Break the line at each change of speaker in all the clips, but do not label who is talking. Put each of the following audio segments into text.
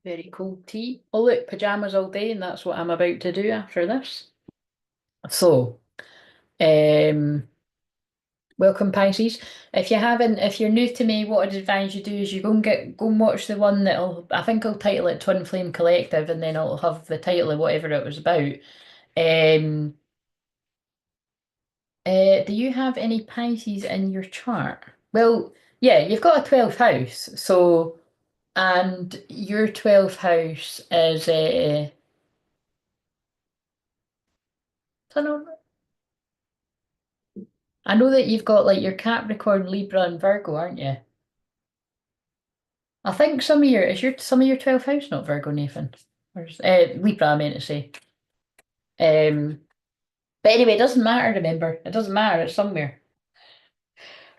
Very cold tea. Oh look, pajamas all day, and that's what I'm about to do after this. So, um, welcome Pisces. If you're new to me, what I'd advise you do is you go and watch the one I think I'll title it Twinflame Collective, and then I'll have the title of whatever it was about. Um, do you have any Pisces in your chart? Well, yeah, you've got a 12th house, so and your 12th house is I know that you've got like your Capricorn, Libra, and Virgo, aren't you? I think some of your 12th house not Virgo, Nathan? Libra, I meant to say. Um, but anyway, it doesn't matter, remember. It doesn't matter, it's somewhere.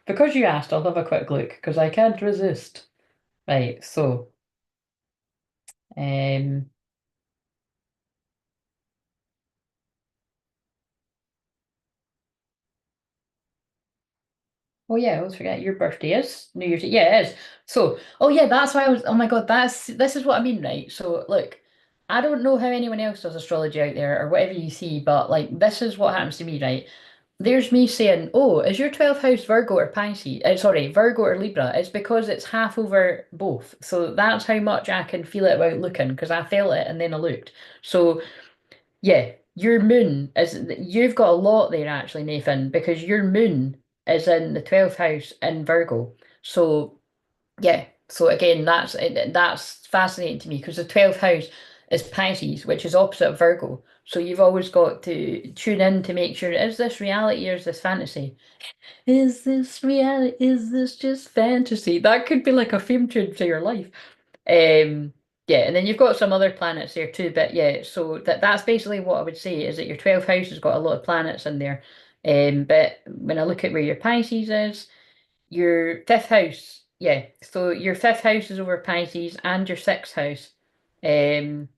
Because you asked, I'll have a quick look, because I can't resist. Right, so, um, oh yeah, I always forget your birthday is New Year's Eve. Yeah, it is. So, oh yeah, that's why oh my God, this is what I mean, right? So, look, I don't know how anyone else does astrology out there or whatever you see, but like, this is what happens to me, right? There's me saying, oh, is your 12th house Virgo or Pisces? Sorry, Virgo or Libra? It's because it's half over both. So that's how much I can feel it without looking, because I felt it and then I looked. So yeah, your moon you've got a lot there actually, Nathan, because your moon is in the 12th house in Virgo. So yeah, so again, that's fascinating to me because the 12th house is Pisces, which is opposite of Virgo. So you've always got to tune in to make sure, is this reality or is this fantasy? Is this reality? Is this just fantasy? That could be like a theme tune to your life. Um, yeah, and then you've got some other planets there too, but yeah, so that's basically what I would say is that your 12th house has got a lot of planets in there. But when I look at where your Pisces is, your fifth house, yeah, so your fifth house is over Pisces and your sixth house. Um,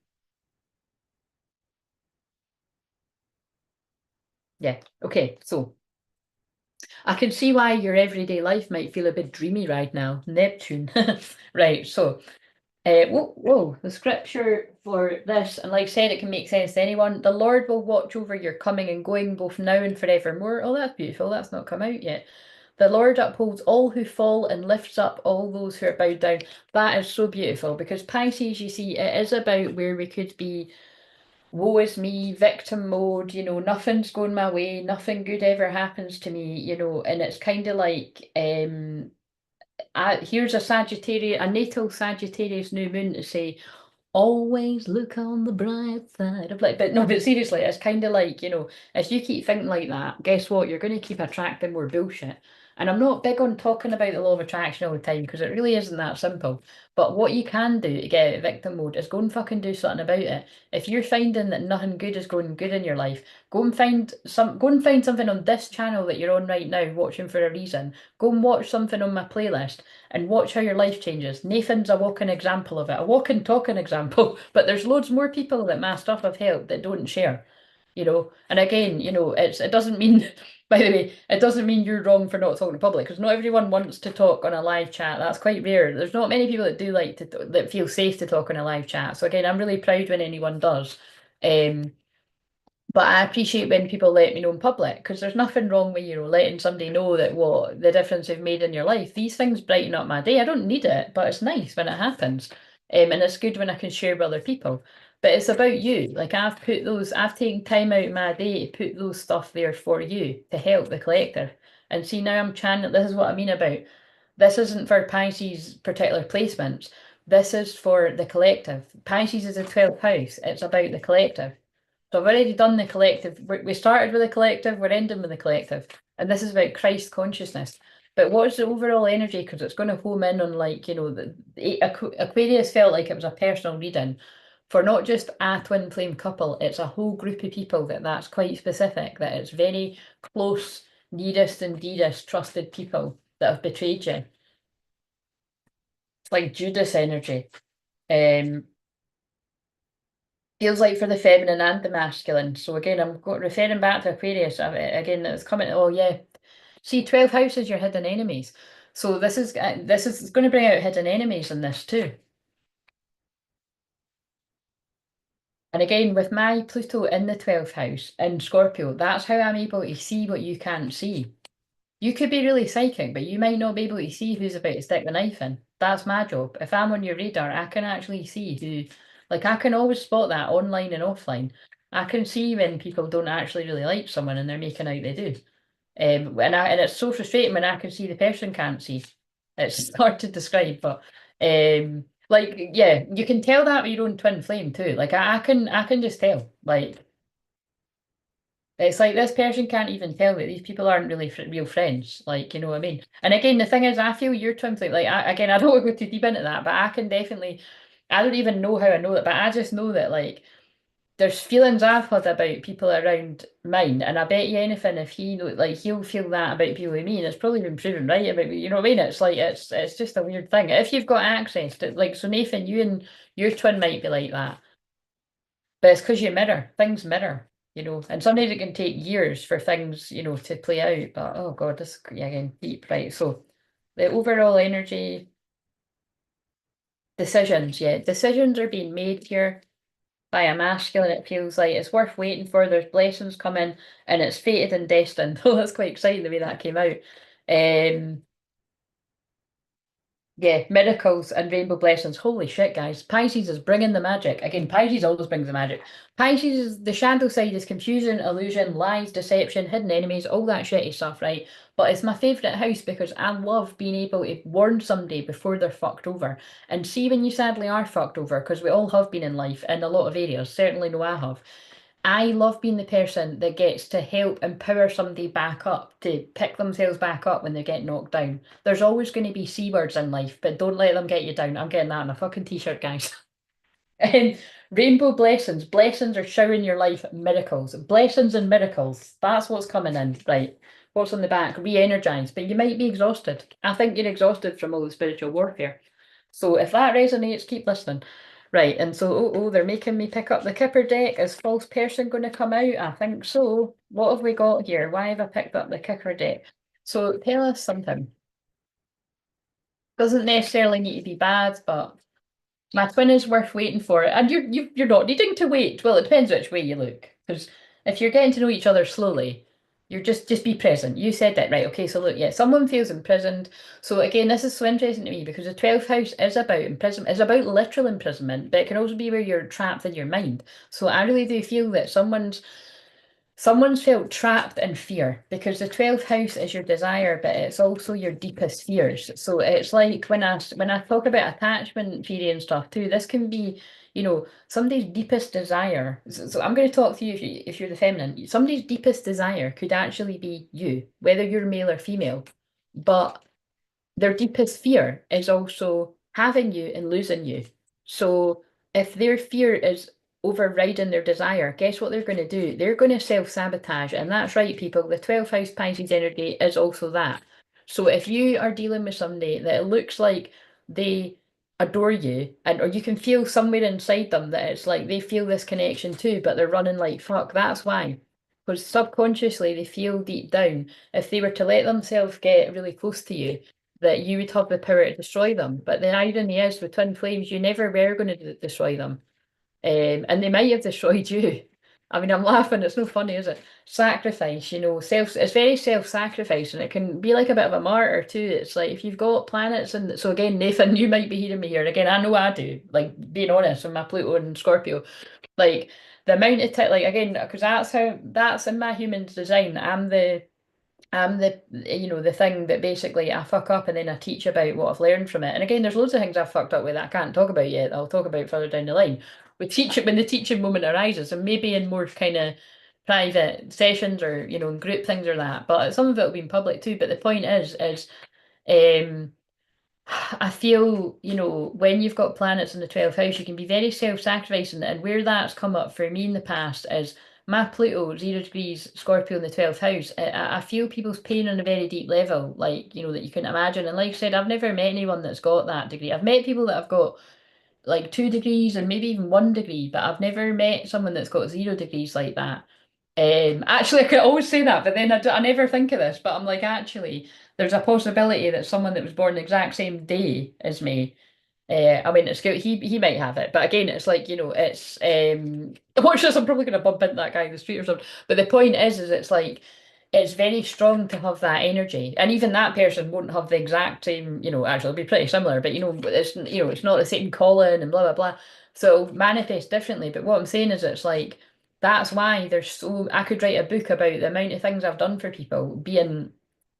yeah, okay, so I can see why your everyday life might feel a bit dreamy right now. Neptune. Right, so the scripture for this, and like I said, it can make sense to anyone. The Lord will watch over your coming and going both now and forevermore. Oh, that's beautiful. That's not come out yet. The Lord upholds all who fall and lifts up all those who are bowed down. That is so beautiful because Pisces, you see, it is about where we could be, woe is me, victim mode, nothing's going my way, nothing good ever happens to me, and it's kind of like, here's a natal Sagittarius new moon to say, always look on the bright side of life. But no, but seriously, it's kind of like, if you keep thinking like that, guess what? You're going to keep attracting more bullshit. And I'm not big on talking about the law of attraction all the time because it really isn't that simple. But what you can do to get out of victim mode is go and fucking do something about it. If you're finding that nothing good is going good in your life, go and find something on this channel that you're on right now, watching for a reason. Go and watch something on my playlist and watch how your life changes. Nathan's a walking example of it, a walking, talking example. But there's loads more people that my stuff have helped that don't share, And again, it doesn't mean, by the way, it doesn't mean you're wrong for not talking to public because not everyone wants to talk on a live chat. That's quite rare. There's not many people that do like that feel safe to talk on a live chat. So again, I'm really proud when anyone does. Um, but I appreciate when people let me know in public because there's nothing wrong with, letting somebody know that what the difference they've made in your life. These things brighten up my day. I don't need it, but it's nice when it happens. And it's good when I can share with other people. But it's about you. Like I've taken time out of my day to put those stuff there for you to help the collective. And see, now I'm channeling, this is what I mean about this isn't for Pisces particular placements. This is for the collective. Pisces is a 12th house. It's about the collective. So I've already done the collective. We started with the collective, we're ending with the collective. And this is about Christ consciousness. But what's the overall energy? Because it's going to home in on Aquarius felt like it was a personal reading for not just a twin flame couple, it's a whole group of people that's quite specific, that it's very close, nearest and dearest trusted people that have betrayed you. It's like Judas energy. Um, Feels like for the feminine and the masculine. So again, referring back to Aquarius. Again, it's coming. Oh yeah, see, 12 houses, your hidden enemies. So this is going to bring out hidden enemies in this too. And again, with my Pluto in the 12th house in Scorpio, that's how I'm able to see what you can't see. You could be really psychic, but you might not be able to see who's about to stick the knife in. That's my job. If I'm on your radar, I can actually see who, like, I can always spot that online and offline. I can see when people don't actually really like someone and they're making out they do. And it's so frustrating when I can see the person can't see. It's hard to describe, but like yeah, you can tell that with your own twin flame too. Like I can just tell. Like it's like this person can't even tell that these people aren't really real friends. Like you know what I mean. And again, the thing is, I feel your twin flame. Again, I don't want to go too deep into that, but I can definitely. I don't even know how I know that, but I just know that like there's feelings I've had about people around mine, and I bet you anything if he'll feel that about people with me, and it's probably been proven right about me. You know what I mean? It's like it's just a weird thing. If you've got access to like so Nathan, you and your twin might be like that, but it's because you mirror things mirror. You know, and sometimes it can take years for things to play out. But oh God, this yeah, again deep right. So the overall energy decisions, yeah, decisions are being made here by a masculine, it feels like it's worth waiting for. There's blessings coming, and it's fated and destined. Oh, that's quite exciting the way that came out. Um, yeah, miracles and rainbow blessings. Holy shit, guys. Pisces is bringing the magic. Again, Pisces always brings the magic. Pisces is the shadow side is confusion, illusion, lies, deception, hidden enemies, all that shitty stuff, right? But it's my favourite house because I love being able to warn somebody before they're fucked over. And see when you sadly are fucked over, because we all have been in life in a lot of areas. Certainly know I have. I love being the person that gets to help empower somebody back up, to pick themselves back up when they get knocked down. There's always going to be C words in life, but don't let them get you down. I'm getting that on a fucking t-shirt, guys. And rainbow blessings. Blessings are showering your life miracles. Blessings and miracles. That's what's coming in. Right. What's on the back? Re-energized. But you might be exhausted. I think you're exhausted from all the spiritual warfare. So if that resonates, keep listening. Right, and so they're making me pick up the Kipper deck. Is false person going to come out? I think so. What have we got here? Why have I picked up the Kipper deck? So tell us something. Doesn't necessarily need to be bad, but my twin is worth waiting for. And you're not needing to wait. Well, it depends which way you look. Because if you're getting to know each other slowly, you're just be present. You said that, right? Okay, so look, yeah, someone feels imprisoned. So again, this is so interesting to me because the 12th house is about imprisonment, is about literal imprisonment, but it can also be where you're trapped in your mind. So I really do feel that someone's felt trapped in fear because the 12th house is your desire, but it's also your deepest fears. So it's like when I talk about attachment theory and stuff too, this can be, somebody's deepest desire. So I'm going to talk to you if you're the feminine. Somebody's deepest desire could actually be you, whether you're male or female. But their deepest fear is also having you and losing you. So if their fear is overriding their desire, guess what they're going to do? They're going to self-sabotage. And that's right, people. The 12th house Pisces energy is also that. So if you are dealing with somebody that it looks like they adore you, and or you can feel somewhere inside them that it's like they feel this connection too, but they're running like fuck, that's why. Because subconsciously they feel deep down if they were to let themselves get really close to you, that you would have the power to destroy them. But the irony is, with twin flames, you never were going to destroy them. And they might have destroyed you. I mean, I'm laughing, it's no funny, is it? Sacrifice, it's very self-sacrifice, and it can be like a bit of a martyr too. It's like if you've got planets, and so again, Nathan, you might be hearing me here. Again, I know I do, like being honest, with my Pluto and Scorpio. Like the amount of time, like again, because that's in my human's design. I'm the thing that basically I fuck up and then I teach about what I've learned from it. And again, there's loads of things I've fucked up with that I can't talk about yet. I'll talk about further down the line. We teach it when the teaching moment arises, and maybe in more kind of private sessions or in group things or that. But some of it will be in public too. But the point is um I feel, when you've got planets in the 12th house, you can be very self-sacrificing. And where that's come up for me in the past is my Pluto, 0 degrees Scorpio in the 12th house. I feel people's pain on a very deep level, like, that you can imagine. And like I said, I've never met anyone that's got that degree. I've met people that have got like 2 degrees and maybe even 1 degree, but I've never met someone that's got 0 degrees like that. Actually, I could always say that, but then I never think of this. But I'm like, actually, there's a possibility that someone that was born the exact same day as me I mean, it's good. He might have it, but again, it's like it's watch this. I'm probably going to bump into that guy in the street or something. But the point is it's like it's very strong to have that energy, and even that person won't have the exact same. Actually, it'll be pretty similar, but it's not the same calling and blah blah blah. So it'll manifest differently. But what I'm saying is, it's like that's why there's so. I could write a book about the amount of things I've done for people, being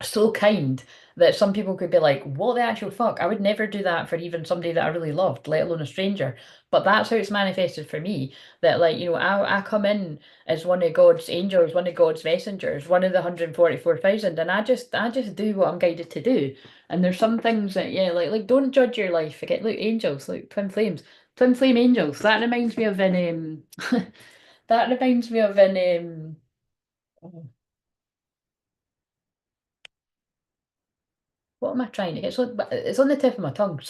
so kind that some people could be like, what the actual fuck? I would never do that for even somebody that I really loved, let alone a stranger. But that's how it's manifested for me. That like, I come in as one of God's angels, one of God's messengers, one of the 144,000, and I just do what I'm guided to do. And there's some things that, yeah, like don't judge your life. Forget, look, angels, look, twin flames. Twin flame angels. That reminds me of that reminds me of oh, what am I trying to get? It's on the tip of my tongue.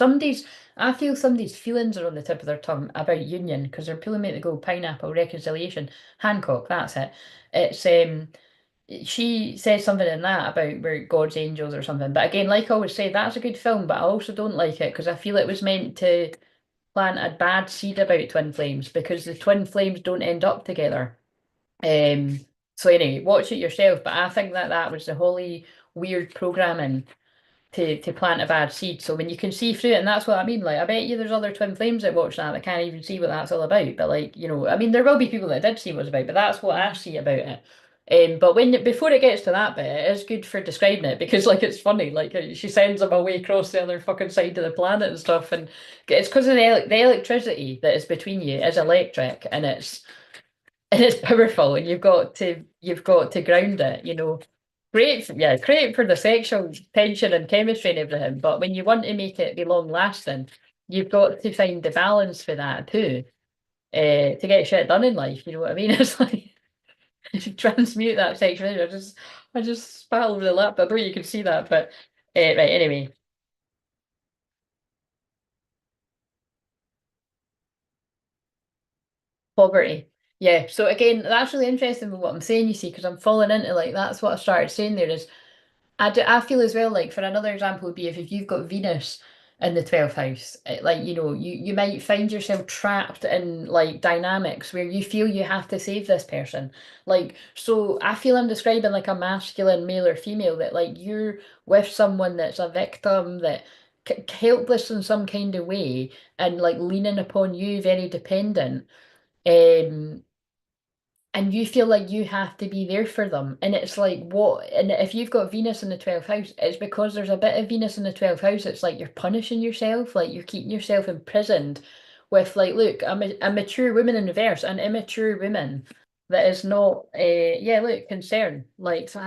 I feel somebody's feelings are on the tip of their tongue about union because they're pulling me to go pineapple reconciliation. Hancock, that's it. It's she says something in that about where God's angels or something. But again, like I always say, that's a good film, but I also don't like it because I feel it was meant to plant a bad seed about twin flames because the twin flames don't end up together. Um, so anyway, watch it yourself. But I think that was the wholly weird programming to plant a bad seed. So when you can see through it, and that's what I mean. Like, I bet you there's other twin flames that watch that can't even see what that's all about. But like, I mean, there will be people that did see what it's about, but that's what I see about it. But before it gets to that bit, it is good for describing it because like it's funny. Like she sends them away across the other fucking side of the planet and stuff, and it's because of the electricity that is between you is electric, and it's powerful, and you've got to ground it. Great for the sexual tension and chemistry and everything. But when you want to make it be long lasting, you've got to find the balance for that too. To get shit done in life, you know what I mean? It's like to transmute that sexual energy. I just spat over the lap. I know you can see that, but right. Anyway, poverty. Yeah. So again, that's really interesting with what I'm saying. You see, because I'm falling into like that's what I started saying there is I feel as well, like for another example would be if you've got Venus in the 12th house, like you might find yourself trapped in like dynamics where you feel you have to save this person. Like, so I feel I'm describing like a masculine male or female that like you're with someone that's a victim that helpless in some kind of way and like leaning upon you, very dependent. Um, and you feel like you have to be there for them. And it's like, what? And if you've got Venus in the 12th house, it's because there's a bit of Venus in the 12th house. It's like you're punishing yourself, like you're keeping yourself imprisoned with, like, look, a mature woman in reverse, an immature woman that is not, yeah, look, concern. Like, so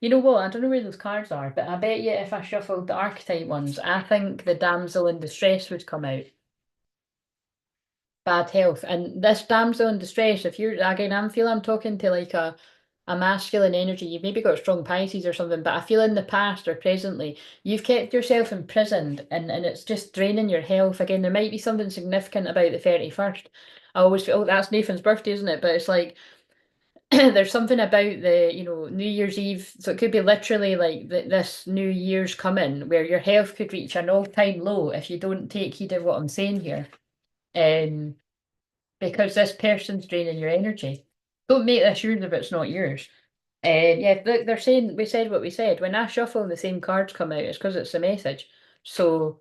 you know what? I don't know where those cards are, but I bet you if I shuffled the archetype ones, I think the damsel in distress would come out. Bad health. And this damsel in distress, if you're again, I'm talking to like a masculine energy. You've maybe got strong Pisces or something, but I feel in the past or presently, you've kept yourself imprisoned and it's just draining your health. Again, there might be something significant about the 31st. I always feel, oh, that's Nathan's birthday, isn't it? But it's like there's something about the New Year's Eve. So it could be literally like this New Year's coming where your health could reach an all-time low if you don't take heed of what I'm saying here. Um, because this person's draining your energy. Don't make this yours if it's not yours. Yeah, look, they're saying we said what we said. When I shuffle and the same cards come out, it's because it's a message. So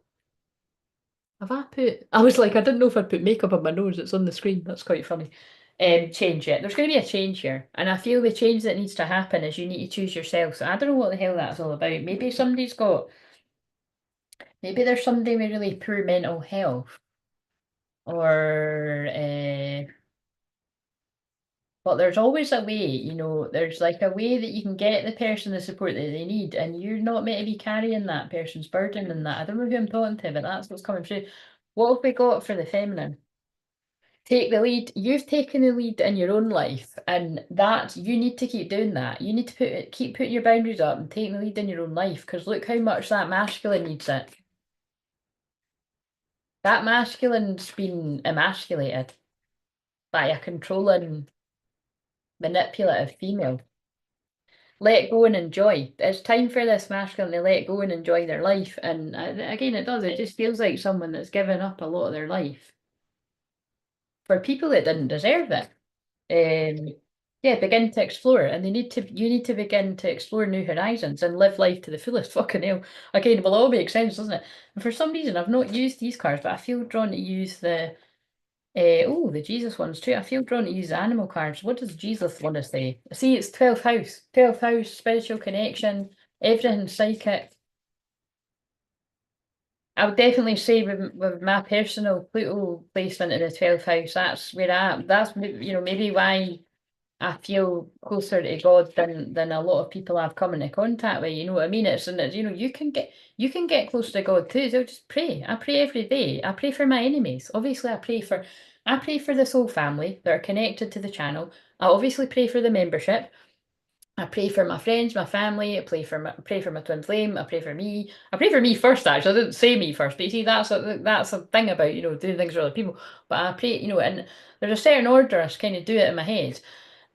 have I put? I was like, I didn't know if I'd put makeup on my nose. It's on the screen. That's quite funny. Change it. There's going to be a change here, and I feel the change that needs to happen is you need to choose yourself. So I don't know what the hell that's all about. Maybe there's somebody with really poor mental health, or but there's always a way, there's like a way that you can get the person the support that they need, and you're not meant to be carrying that person's burden and that. I don't know who I'm talking to, but that's what's coming through. What have we got for the feminine? Take the lead. You've taken the lead in your own life, and that you need to keep doing that. You need to keep putting your boundaries up and taking the lead in your own life, because look how much that masculine needs it. That masculine's been emasculated by a controlling, manipulative female. let go and enjoy. It's time for this masculine to let go and enjoy their life. And again, it does. It just feels like someone that's given up a lot of their life for people that didn't deserve it. Yeah, begin to explore, and you need to begin to explore new horizons and live life to the fullest. Fucking hell. Again, it will all make sense, doesn't it? And for some reason, I've not used these cards, but I feel drawn to use the Jesus ones too. I feel drawn to use the animal cards. What does Jesus want to say? See, it's 12th house. 12th house, spiritual connection, everything psychic. I would definitely say with my personal Pluto placement in the 12th house, that's where that's maybe why I feel closer to God than a lot of people I've come into contact with. You know what I mean? It's you can get close to God too. So just pray. I pray every day. I pray for my enemies. Obviously, I pray for this whole family that are connected to the channel. I obviously pray for the membership. I pray for my friends, my family. I pray for my twin flame. I pray for me. I pray for me first. Actually, I didn't say me first, but you see, that's a thing about doing things for other people. But I pray, and there's a certain order. I kind of do it in my head.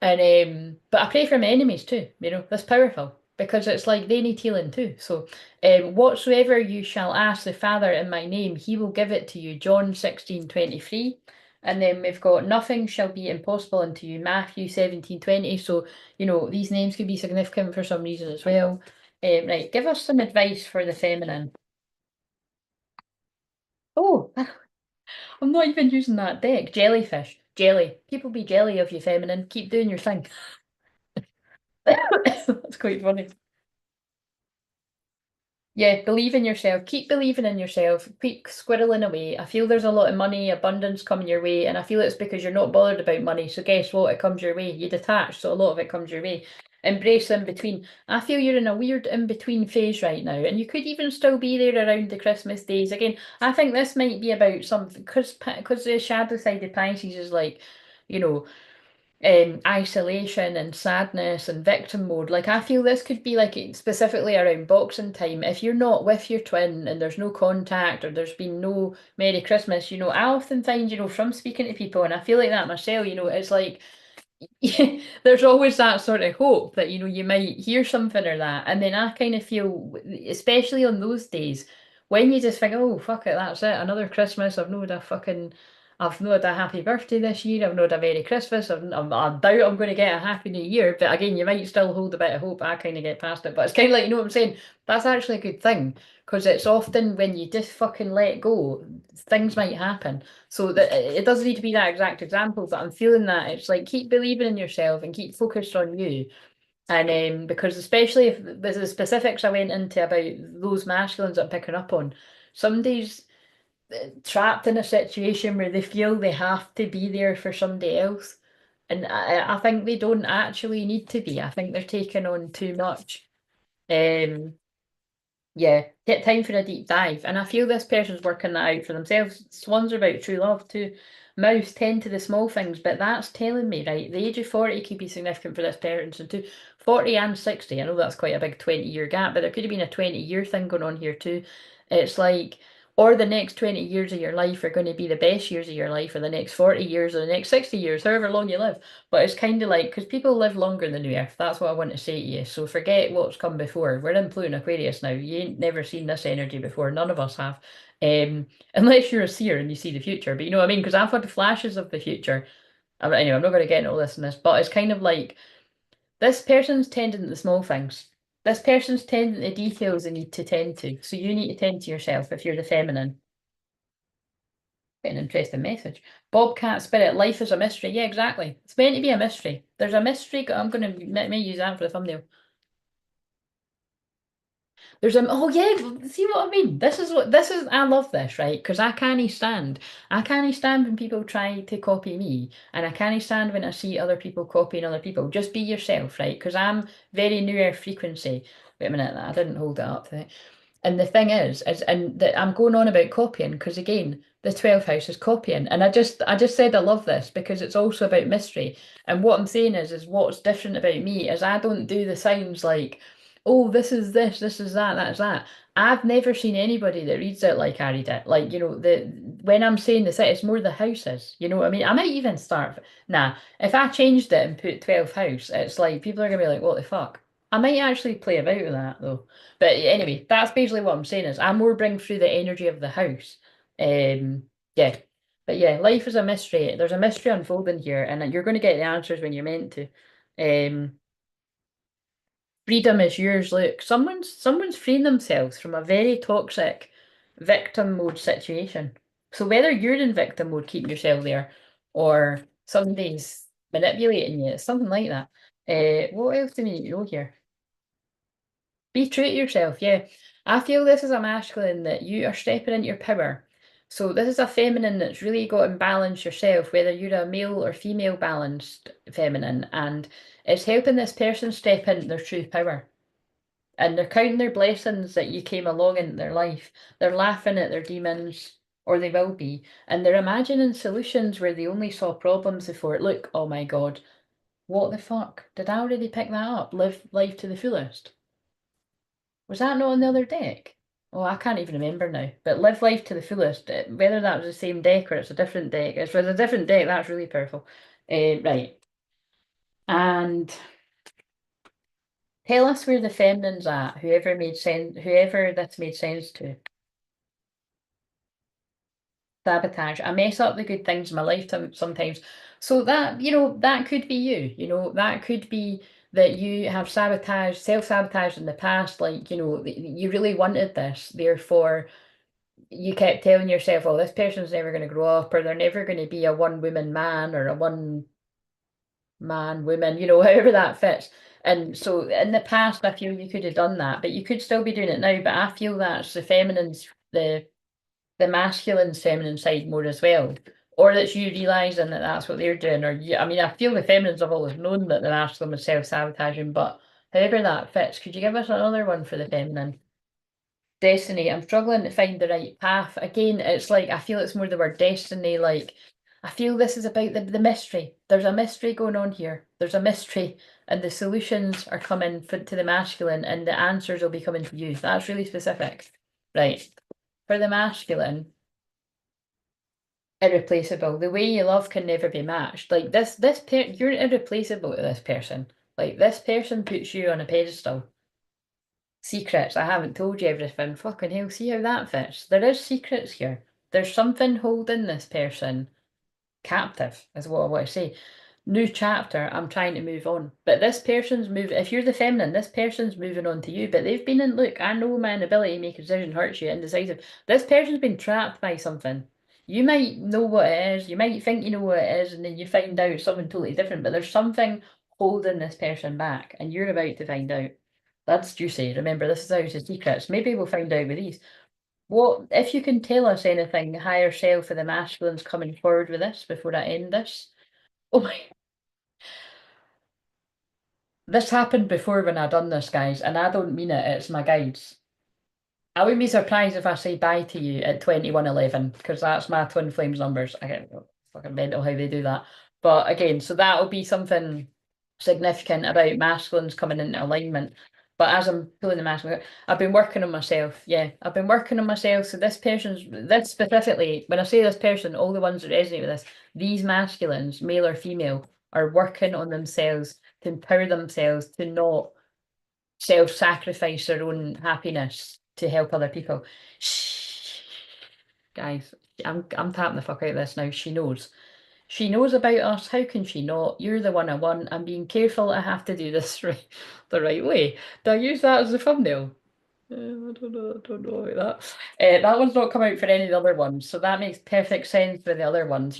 And but I pray for my enemies too, that's powerful because it's like they need healing too. So whatsoever you shall ask the Father in my name, he will give it to you. John 16:23. And then we've got nothing shall be impossible unto you, Matthew 17:20. So, these names could be significant for some reason as well. Right, give us some advice for the feminine. Oh, I'm not even using that deck. Jellyfish. Jelly. People be jelly of you, feminine. Keep doing your thing. That's quite funny. Yeah, believe in yourself. Keep believing in yourself. Keep squirreling away. I feel there's a lot of money, abundance coming your way, and I feel it's because you're not bothered about money. So guess what? It comes your way. You detach, so a lot of it comes your way. Embrace in between. I feel you're in a weird in between phase right now, and you could even still be there around the Christmas days. Again, I think this might be about something because the shadow side of Pisces is like, you know, isolation and sadness and victim mode. Like I feel this could be like specifically around boxing time. If you're not with your twin and there's no contact or there's been no Merry Christmas, I often find, from speaking to people and I feel like that myself, it's like there's always that sort of hope that you might hear something or that, and then I kind of feel, especially on those days, when you just think, oh fuck it, that's it, another Christmas. I've not had a happy birthday this year. I've not had a Merry Christmas. I doubt I'm going to get a Happy New Year. But again, you might still hold a bit of hope. I kind of get past it, but it's kind of like, you know what I'm saying. That's actually a good thing because it's often when you just fucking let go, things might happen. So that it doesn't need to be that exact example, but I'm feeling that it's like keep believing in yourself and keep focused on you. And because especially if with the specifics I went into about those masculines that I'm picking up on, some days trapped in a situation where they feel they have to be there for somebody else. And I think they don't actually need to be. I think they're taking on too much. Um, yeah, get time for a deep dive. And I feel this person's working that out for themselves. Swans are about true love too. Mouse tend to the small things, but that's telling me, right? The age of 40 could be significant for this person too. 40 and 60. I know that's quite a big 20-year gap, but there could have been a 20-year thing going on here too. It's like, or the next 20 years of your life are going to be the best years of your life, or the next 40 years, or the next 60 years, however long you live. But it's kind of like, because people live longer than the Earth. That's what I want to say to you. So forget what's come before. We're in Pluto and Aquarius now. You ain't never seen this energy before. None of us have. Unless you're a seer and you see the future. But you know what I mean? Because I've had flashes of the future. Anyway, I'm not going to get into all this in this, but it's kind of like this person's tending to the small things. This person's tending to details they need to tend to. So you need to tend to yourself if you're the feminine. Quite an interesting message. Bobcat spirit, life is a mystery. Yeah, exactly. It's meant to be a mystery. There's a mystery. I'm going to may use that for the thumbnail. There's oh yeah, see what I mean? This is. I love this, right? Because I can't stand when people try to copy me, and I can't stand when I see other people copying other people. Just be yourself, right? Because I'm very new earth frequency. Wait a minute, I didn't hold it up. And the thing is and that I'm going on about copying because again, the 12th house is copying. And I just said I love this because it's also about mystery. And what I'm saying is what's different about me is I don't do the signs like, oh, this is that, that's that. I've never seen anybody that reads it like I read it. Like, the when I'm saying this, it's more the houses. You know what I mean? I might even start. Nah, if I changed it and put 12th house, it's like people are gonna be like, what the fuck? I might actually play about with that though. But anyway, that's basically what I'm saying is I more bring through the energy of the house. Yeah. But yeah, life is a mystery. There's a mystery unfolding here, and you're going to get the answers when you're meant to. Um, Freedom is yours. Look, someone's freeing themselves from a very toxic victim mode situation. So whether you're in victim mode, keeping yourself there, or somebody's manipulating you, it's something like that. What else do we need to know here? Be true to yourself, yeah. I feel this is a masculine that you are stepping into your power. So this is a feminine that's really got to balance yourself, whether you're a male or female balanced feminine, and it's helping this person step into their true power. And they're counting their blessings that you came along in their life. They're laughing at their demons, or they will be, and they're imagining solutions where they only saw problems before. Look, oh my God, what the fuck? Did I already pick that up? Live life to the fullest. Was that not on the other deck? Oh, I can't even remember now. But live life to the fullest. Whether that was the same deck or it's a different deck. If it's a different deck, that's really powerful. Right. And tell us where the feminine's at. Whoever made sense, whoever this made sense to. Sabotage. I mess up the good things in my lifetime sometimes. So that, that could be you. That could be that you have sabotage, self-sabotage in the past. Like, you really wanted this. Therefore, you kept telling yourself, oh, this person's never going to grow up, or they're never going to be a one woman man or a one man woman, however that fits. And so in the past, I feel you could have done that, but you could still be doing it now. But I feel that's the masculine's feminine side more as well. Or that's you realizing that that's what they're doing. Or I mean, I feel the feminines have always known that the masculine was self-sabotaging, but however that fits, could you give us another one for the feminine? Destiny. I'm struggling to find the right path. Again, it's like I feel it's more the word destiny. Like I feel this is about the mystery. There's a mystery going on here. There's a mystery, and the solutions are coming to the masculine, and the answers will be coming to you. That's really specific, right? For the masculine, irreplaceable. The way you love can never be matched. Like you're irreplaceable to this person. Like this person puts you on a pedestal. Secrets. I haven't told you everything. Fucking hell, see how that fits. There is secrets here. There's something holding this person captive, is what I want to say. New chapter, I'm trying to move on. But this person's moving, if you're the feminine, this person's moving on to you. But they've been in, look, I know my inability to make a decision hurts you, indecisive. This person's been trapped by something. You might know what it is, you might think you know what it is, and then you find out something totally different. But there's something holding this person back, and you're about to find out. That's juicy. Remember, this is House of Secrets. Maybe we'll find out with these. What if you can tell us anything, higher self of the masculines coming forward with this before I end this? Oh my, this happened before when I done this, guys, and I don't mean it, it's my guides. I wouldn't be surprised if I say bye to you at 2111, because that's my twin flames numbers. I get fucking mental how they do that. But again, so that'll be something significant about masculines coming into alignment. But as I'm pulling the masculine, I've been working on myself. Yeah, I've been working on myself. So this specifically, when I say this person, all the ones that resonate with this, these masculines, male or female, are working on themselves to empower themselves to not self-sacrifice their own happiness to help other people. Shh. Guys, I'm tapping the fuck out of this now. She knows. She knows about us. How can she not? You're the one I want. I'm being careful. I have to do this the right way. Do I use that as a thumbnail? I don't know about that. That one's not come out for any of the other ones, so that makes perfect sense for the other ones.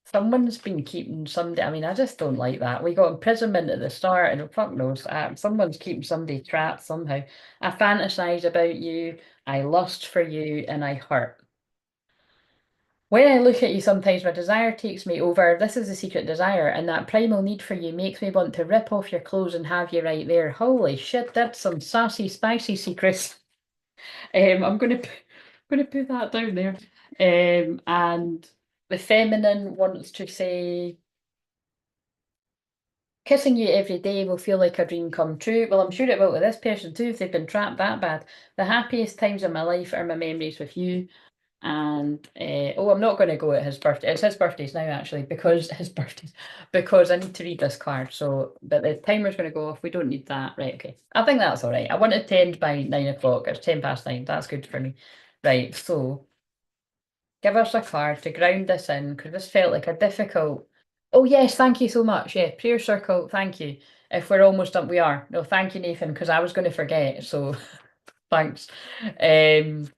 Someone's been keeping somebody. I mean, I just don't like that. We got imprisonment at the start, and fuck knows, someone's keeping somebody trapped somehow. I fantasize about you, I lust for you, and I hurt. When I look at you, sometimes my desire takes me over. This is a secret desire, and that primal need for you makes me want to rip off your clothes and have you right there. Holy shit, that's some sassy, spicy secrets. I'm gonna put that down there. And the feminine wants to say, kissing you every day will feel like a dream come true. Well, I'm sure it will with this person too if they've been trapped that bad. The happiest times of my life are my memories with you. And oh, I'm not going to go at his birthday. It's his birthdays now, actually, because his birthdays, because I need to read this card. So, but the timer's going to go off. We don't need that. Right, okay. I think that's all right. I wanted to end by 9 o'clock. It's 9:10. That's good for me. Right, so give us a card to ground this in, because this felt like a difficult. Oh, yes, thank you so much. Yeah, prayer circle, thank you. If we're almost done, we are. No, thank you, Nathan, because I was going to forget. So, thanks. Um,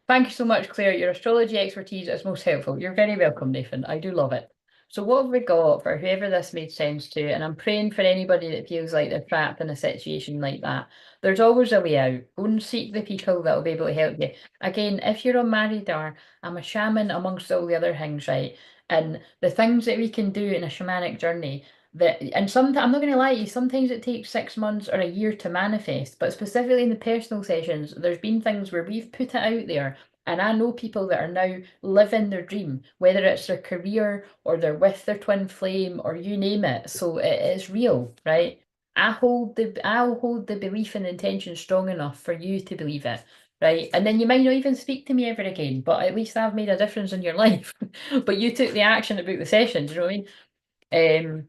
Thank you so much, Claire. Your astrology expertise is most helpful. You're very welcome, Nathan. I do love it. So, what have we got for whoever this made sense to? And I'm praying for anybody that feels like they're trapped in a situation like that. There's always a way out. Go and seek the people that will be able to help you. Again, if you're unmarried or I'm a shaman amongst all the other things, right? And the things that we can do in a shamanic journey that and sometimes I'm not going to lie to you, sometimes it takes 6 months or a year to manifest, but specifically in the personal sessions, there's been things where we've put it out there, and I know people that are now living their dream, whether it's their career or they're with their twin flame or you name it. So it is real, right? I'll hold the belief and intention strong enough for you to believe it. Right. And then you might not even speak to me ever again, but at least I've made a difference in your life. But you took the action to book the session, do you know what I mean?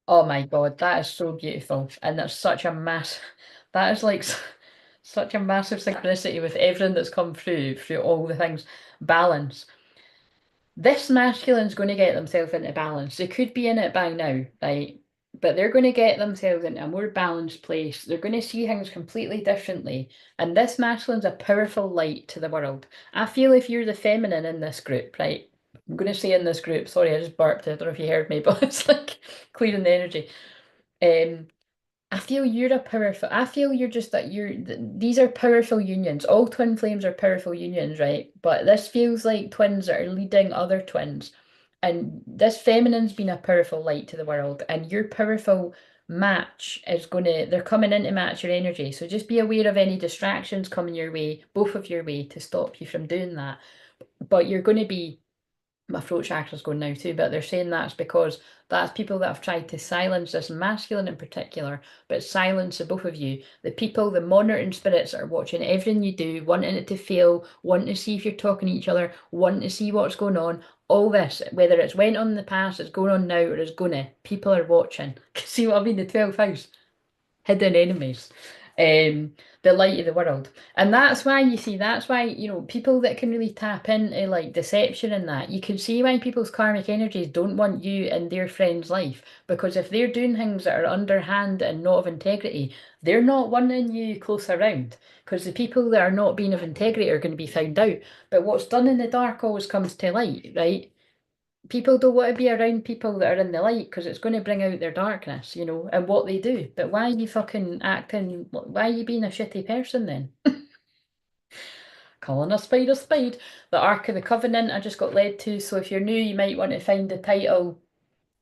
Oh my God, that is so beautiful. And that's such a that is like such a massive synchronicity with everything that's come through all the things. Balance. This masculine's going to get themselves into balance. They could be in it by now, right? But they're going to get themselves into a more balanced place. They're going to see things completely differently. And this masculine's a powerful light to the world. I feel if you're the feminine in this group, right? I'm going to say in this group, sorry, I just burped. I don't know if you heard me, but it's like clearing the energy. Um, I feel you're a powerful. I feel you're just that these are powerful unions. All twin flames are powerful unions, right? But this feels like twins that are leading other twins. And this feminine's been a powerful light to the world. And your powerful match is they're coming in to match your energy. So just be aware of any distractions coming your way, both of your way, to stop you from doing that. But you're going to be my throat chakra's going now too, but they're saying that's because that's people that have tried to silence this masculine in particular, but silence the both of you. The people, the monitoring spirits that are watching everything you do, wanting it to fail, wanting to see if you're talking to each other, wanting to see what's going on. All this, whether it's went on in the past, it's going on now, or it's gonna, people are watching. See what I mean? The 12th house hidden enemies, the light of the world. And that's why you see, that's why, people that can really tap into like deception and that, you can see why people's karmic energies don't want you in their friend's life. Because if they're doing things that are underhand and not of integrity, they're not wanting you close around. Because the people that are not being of integrity are going to be found out. But what's done in the dark always comes to light, right? People don't want to be around people that are in the light because it's going to bring out their darkness, and what they do. But why are you fucking acting? Why are you being a shitty person then? Calling a spade a spade. The Ark of the Covenant I just got led to. So if you're new, you might want to find the title.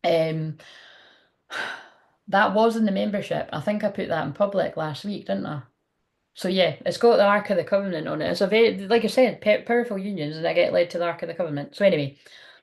Um, that was in the membership. I think I put that in public last week, didn't I? So yeah, it's got the Ark of the Covenant on it. It's a very, like I said, powerful unions, and I get led to the Ark of the Covenant. So anyway,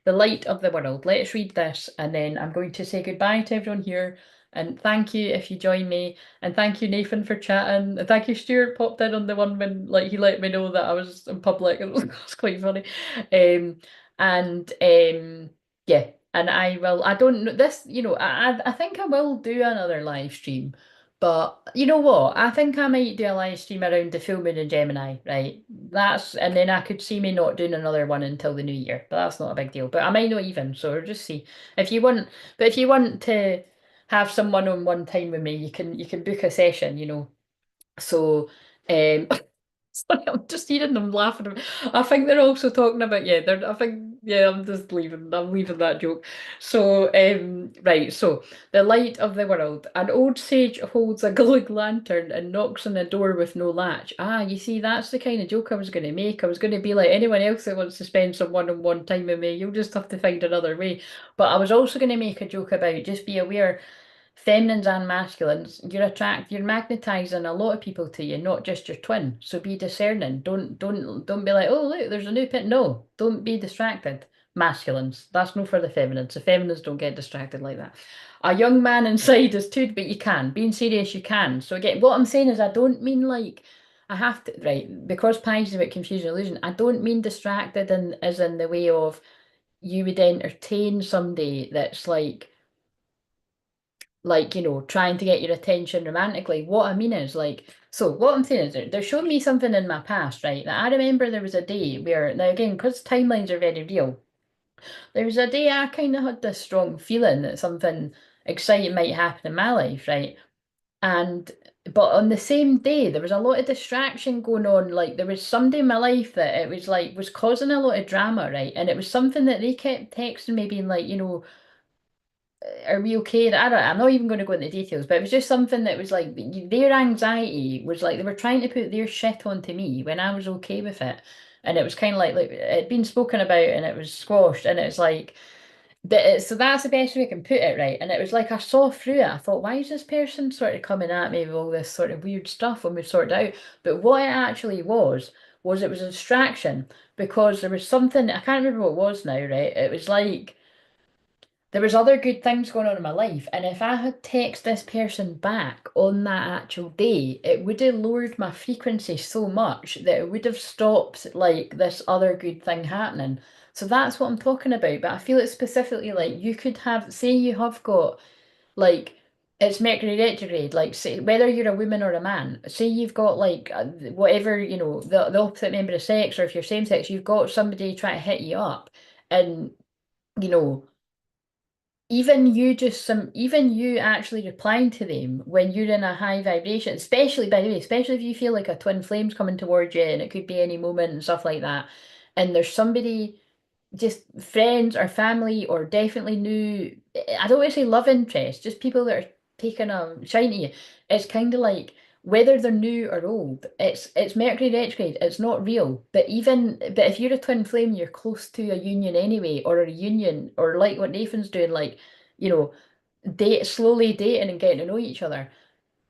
the light of the world. Let's read this, and then I'm going to say goodbye to everyone here. And thank you if you join me, and thank you Nathan for chatting. And thank you Stuart popped in on the one when like he let me know that I was in public. It was quite funny. And yeah, and I will. I don't know this. I think I will do another live stream. But you know what? I think I might do a live stream around the full moon in Gemini, right? And then I could see me not doing another one until the new year, but that's not a big deal. But I might not even, so we'll just see. If you want, but if you want to have some one-on-one time with me, you can book a session. So, um, sorry, I'm just hearing them laughing. I think they're also talking about, yeah, I think, yeah, I'm leaving that joke. So, right, so the light of the world. An old sage holds a glowing lantern and knocks on a door with no latch. Ah, you see, that's the kind of joke I was going to make. I was going to be like, anyone else that wants to spend some one-on-one time with me, you'll just have to find another way. But I was also going to make a joke about just be aware feminines and masculines, you're magnetizing a lot of people to you, not just your twin. So be discerning. Don't be like, oh look, there's a new pin. No, don't be distracted. Masculines. That's no for the feminines. The feminines don't get distracted like that. A young man inside is too, but you can. Being serious, you can. So again, what I'm saying is I don't mean like I have to, right, because Pisces is about confusion illusion, I don't mean distracted in as in the way of you would entertain somebody that's like, trying to get your attention romantically. What I mean is like, so what I'm saying is they're showing me something in my past, right? That I remember there was a day where, now again, because timelines are very real, there was a day I kind of had this strong feeling that something exciting might happen in my life, right? And but on the same day, there was a lot of distraction going on. Like there was somebody in my life that it was like was causing a lot of drama, right? And it was something that they kept texting me, being like, are we okay? I don't. I'm not even going to go into details, but it was just something that was like their anxiety was like they were trying to put their shit onto me when I was okay with it, and it was kind of like it'd been spoken about and it was squashed, and it's like. So that's the best way I can put it, right? And it was like I saw through it. I thought, why is this person sort of coming at me with all this sort of weird stuff when we sorted it out? But what it actually was it was a distraction because there was something, I can't remember what it was now, right? It was like there was other good things going on in my life, and if I had texted this person back on that actual day, it would have lowered my frequency so much that it would have stopped like this other good thing happening. So that's what I'm talking about. But I feel it's specifically like you could have, say you have got like it's Mercury retrograde, like say whether you're a woman or a man, say you've got like whatever, the opposite member of sex, or if you're same sex, you've got somebody trying to hit you up, and you know even you actually replying to them when you're in a high vibration, especially by the way, especially if you feel like a twin flame's coming towards you and it could be any moment and stuff like that, and there's somebody, just friends or family or definitely new, I don't want to say love interest, just people that are taking a shine to you. It's kind of like whether they're new or old, it's Mercury retrograde, it's not real. But if you're a twin flame, you're close to a union anyway, or a reunion, or like what Nathan's doing, like, you know, slowly dating and getting to know each other.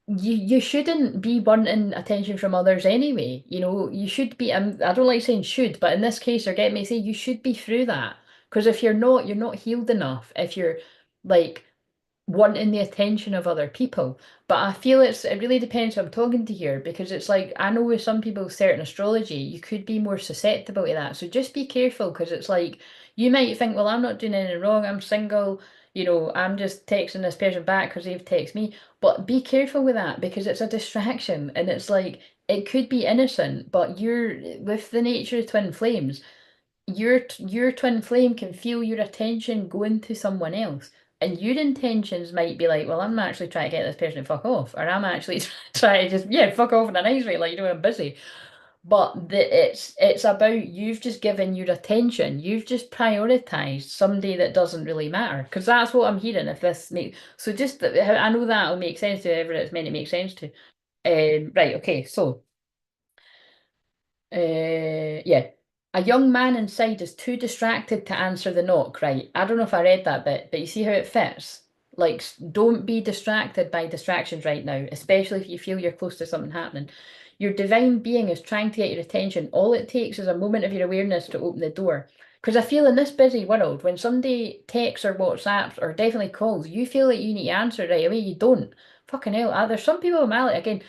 You shouldn't be wanting attention from others anyway. You should be. I don't like saying should, but in this case, or get me to say you should be through that. Because if you're not healed enough. If you're like wanting the attention of other people. But I feel it really depends who I'm talking to here, because it's like I know with some people with certain astrology, you could be more susceptible to that. So just be careful, because it's like you might think, well, I'm not doing anything wrong, I'm single, I'm just texting this person back because they've texted me. But be careful with that, because it's a distraction, and it's like it could be innocent, but you're with the nature of twin flames, your twin flame can feel your attention going to someone else. And your intentions might be like, well, I'm actually trying to get this person to fuck off, or I'm actually trying to just, yeah, fuck off in a nice way, like, I'm busy. But it's about you've just given your attention, you've just prioritized somebody that doesn't really matter. Because that's what I'm hearing. If this makes so, just I know that'll make sense to whoever it's meant to make sense to. Right, okay, so. Yeah. A young man inside is too distracted to answer the knock, right? I don't know if I read that bit, but you see how it fits? Like, don't be distracted by distractions right now, especially if you feel you're close to something happening. Your divine being is trying to get your attention. All it takes is a moment of your awareness to open the door. Because I feel in this busy world, when somebody texts or WhatsApps or definitely calls, you feel like you need to answer right away. You don't. Fucking hell. There's some people in my life, again,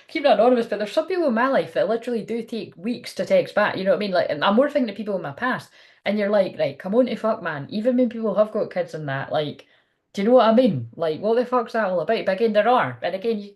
keep it anonymous, but there's some people in my life that literally do take weeks to text back. You know what I mean? Like, and I'm more thinking of people in my past, and you're like, right, come on to fuck, man. Even when people have got kids and that, like, do you know what I mean? Like, what the fuck's that all about? But again, there are, and again,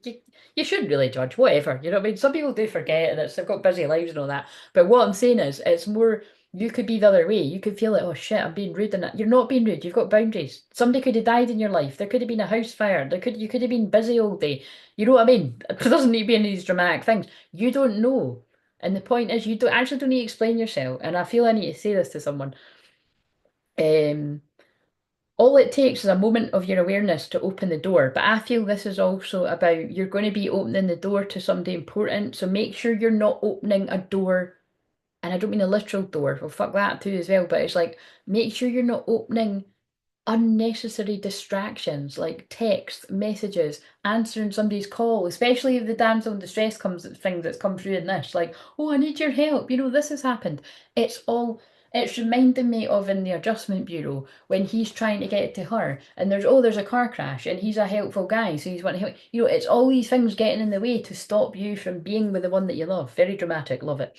you shouldn't really judge, whatever. You know what I mean? Some people do forget, and they've got busy lives and all that. But what I'm saying is, it's more. You could be the other way. You could feel like, oh shit, I'm being rude, and that. You're not being rude. You've got boundaries. Somebody could have died in your life. There could have been a house fire. You could have been busy all day. You know what I mean? It doesn't need to be any of these dramatic things. You don't know. And the point is, you don't need to explain yourself. And I feel I need to say this to someone. Um, all it takes is a moment of your awareness to open the door. But I feel this is also about you're going to be opening the door to somebody important. So make sure you're not opening a door. And I don't mean a literal door. Well, fuck that too as well. But it's like, make sure you're not opening unnecessary distractions like text messages, answering somebody's call, especially if the damsel in distress comes thing that's come through in this, like, oh, I need your help, this has happened. It's all. It's reminding me of in the adjustment bureau when he's trying to get to her and there's a car crash and he's a helpful guy, so he's wanting to help. You know, it's all these things getting in the way to stop you from being with the one that you love. Very dramatic, love it.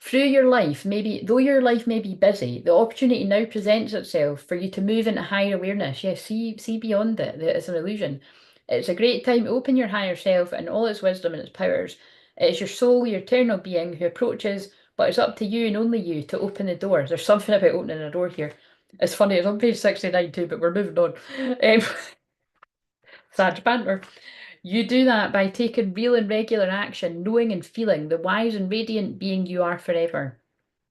Through your life, maybe though your life may be busy, the opportunity now presents itself for you to move into higher awareness. Yes, see beyond it. That it's an illusion. It's a great time to open your higher self and all its wisdom and its powers. It's your soul, your eternal being who approaches, but it's up to you and only you to open the door. There's something about opening a door here. It's funny, it's on page 69 too, but we're moving on. Sad banter. You do that by taking real and regular action, knowing and feeling the wise and radiant being you are forever.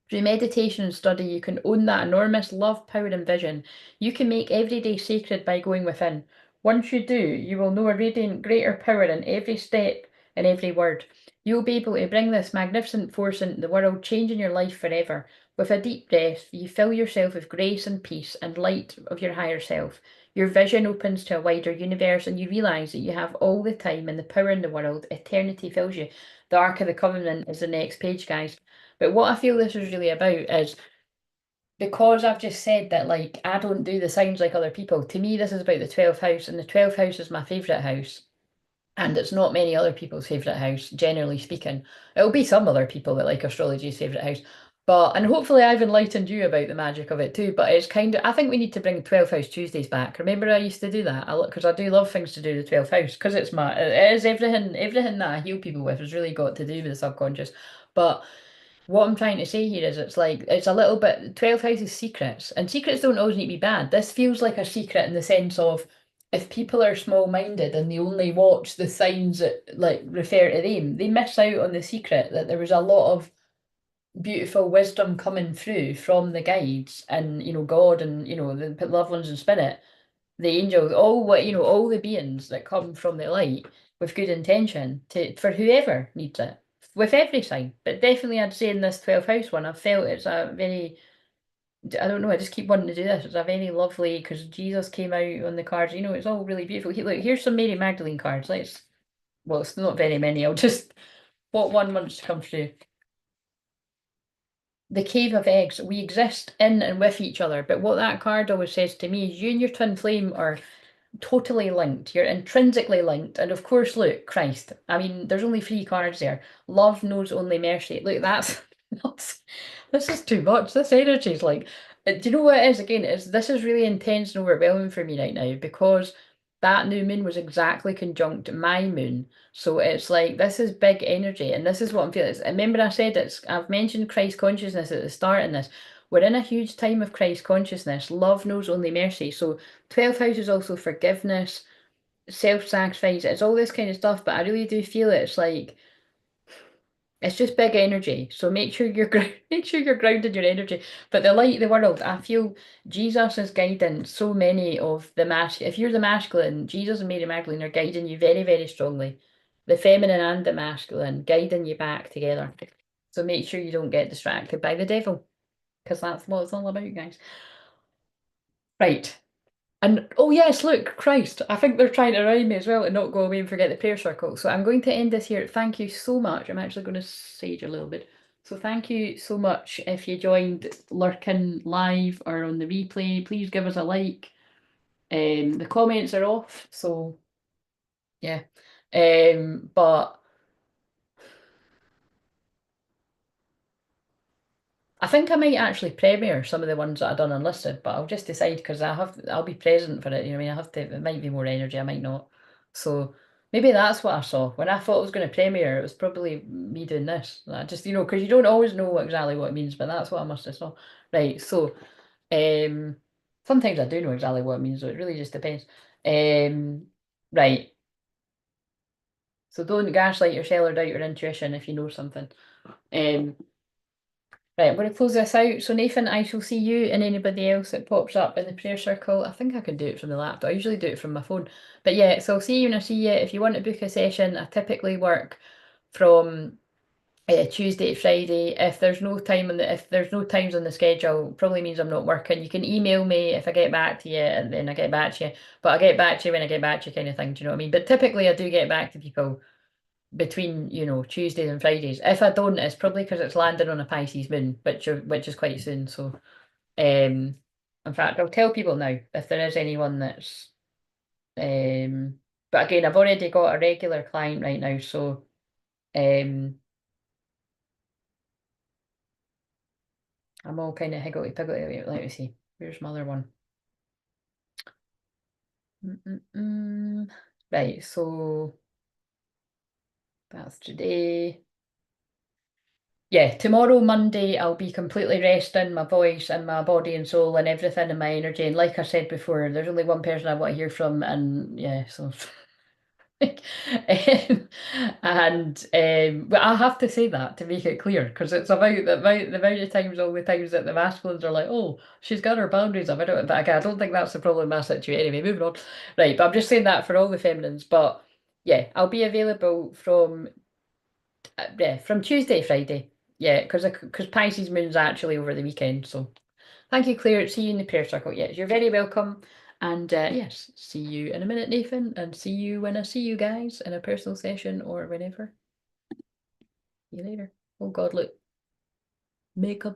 Through meditation and study, you can own that enormous love, power, and vision. You can make every day sacred by going within. Once you do, you will know a radiant greater power in every step and every word. You'll be able to bring this magnificent force into the world, changing your life forever. With a deep breath, you fill yourself with grace and peace and light of your higher self. Your vision opens to a wider universe, and you realize that you have all the time and the power in the world. Eternity fills you. The Ark of the Covenant is the next page, guys. But what I feel this is really about is because I've just said that, like, I don't do the signs like other people. To me, this is about the 12th house, and the 12th house is my favourite house. And it's not many other people's favourite house, generally speaking. It'll be some other people that like astrology's favourite house. But, and hopefully I've enlightened you about the magic of it too. But it's kind of, I think we need to bring 12th house Tuesdays back. Remember I used to do that? Because I do love things to do with the 12th house. Because it is everything that I heal people with has really got to do with the subconscious. But what I'm trying to say here is it's like it's a little bit 12 houses secrets, and secrets don't always need to be bad. This feels like a secret in the sense of if people are small-minded and they only watch the signs that like refer to them, they miss out on the secret that there was a lot of beautiful wisdom coming through from the guides and God and the loved ones in spirit, the angels, all what all the beings that come from the light with good intention to for whoever needs it, with every sign. But definitely, I'd say in this 12th house one, I felt it's a very, I don't know, I just keep wanting to do this. It's a very lovely because Jesus came out on the cards. It's all really beautiful. Look, here's some Mary Magdalene cards. Well, it's not very many. I'll just what one wants to come through. The cave of eggs. We exist in and with each other. But what that card always says to me is you and your twin flame are totally linked. You're intrinsically linked. And of course, look, Christ. I mean, there's only three cards there. Love knows only mercy. Look, that's this is too much. This energy is like, do you know what it is? Again, this is really intense and overwhelming for me right now because that new moon was exactly conjunct my moon. So it's like this is big energy, and this is what I'm feeling. Remember, I said I've mentioned Christ consciousness at the start in this. We're in a huge time of Christ consciousness. Love knows only mercy. So 12th house is also forgiveness, self-sacrifice. It's all this kind of stuff, but I really do feel it's like it's just big energy. So make sure you're make sure you're grounded your energy. But the light of the world, I feel Jesus is guiding so many of the if you're the masculine, Jesus and Mary Magdalene are guiding you very, very strongly. The feminine and the masculine guiding you back together. So make sure you don't get distracted by the devil, because that's what it's all about, guys. Right. And oh yes, look, Christ, I think they're trying to rhyme me as well and not go away and forget the prayer circle. So I'm going to end this here. Thank you so much. I'm actually going to sage a little bit. So thank you so much if you joined lurking live or on the replay. Please give us a like. The comments are off, so yeah. But I think I might actually premiere some of the ones that I've done unlisted, but I'll just decide because I'll be present for it. You know what I mean? I have to. It might be more energy. I might not. So maybe that's what I saw when I thought I was going to premiere. It was probably me doing this. I just because you don't always know exactly what it means, but that's what I must have saw. Right. So um, sometimes I do know exactly what it means. So it really just depends. Right. So don't gaslight yourself or doubt your intuition if you know something. Um. Right, I'm going to close this out. So Nathan, I shall see you and anybody else that pops up in the prayer circle. I think I can do it from the laptop. I usually do it from my phone. But yeah, so I'll see you when I see you. If you want to book a session, I typically work from Tuesday to Friday. If there's no times on the schedule, probably means I'm not working. You can email me if I get back to you, and then I get back to you. But I get back to you when I get back to you, kind of thing. Do you know what I mean? But typically, I do get back to people between, Tuesdays and Fridays. If I don't, it's probably because it's landing on a Pisces moon, which is quite soon. So, in fact, I'll tell people now if there is anyone that's, but again, I've already got a regular client right now, so, I'm all kind of higgledy-piggledy. Let me see. Where's my other one? Right, so that's today. Yeah, tomorrow, Monday, I'll be completely resting my voice and my body and soul and everything in my energy. And like I said before, there's only one person I want to hear from, and yeah, so but I have to say that to make it clear, because it's about the amount of times, all the times that the masculines are like, oh, she's got her boundaries up. But again, I don't think that's the problem in my situation. Anyway, moving on. Right, but I'm just saying that for all the feminines. But yeah, I'll be available from Tuesday to Friday. Yeah, because Pisces moon's actually over the weekend. So thank you, Claire. See you in the prayer circle. Yes, you're very welcome. And yes, see you in a minute, Nathan, and see you when I see you guys in a personal session or whenever. See you later. Oh God, look, makeup.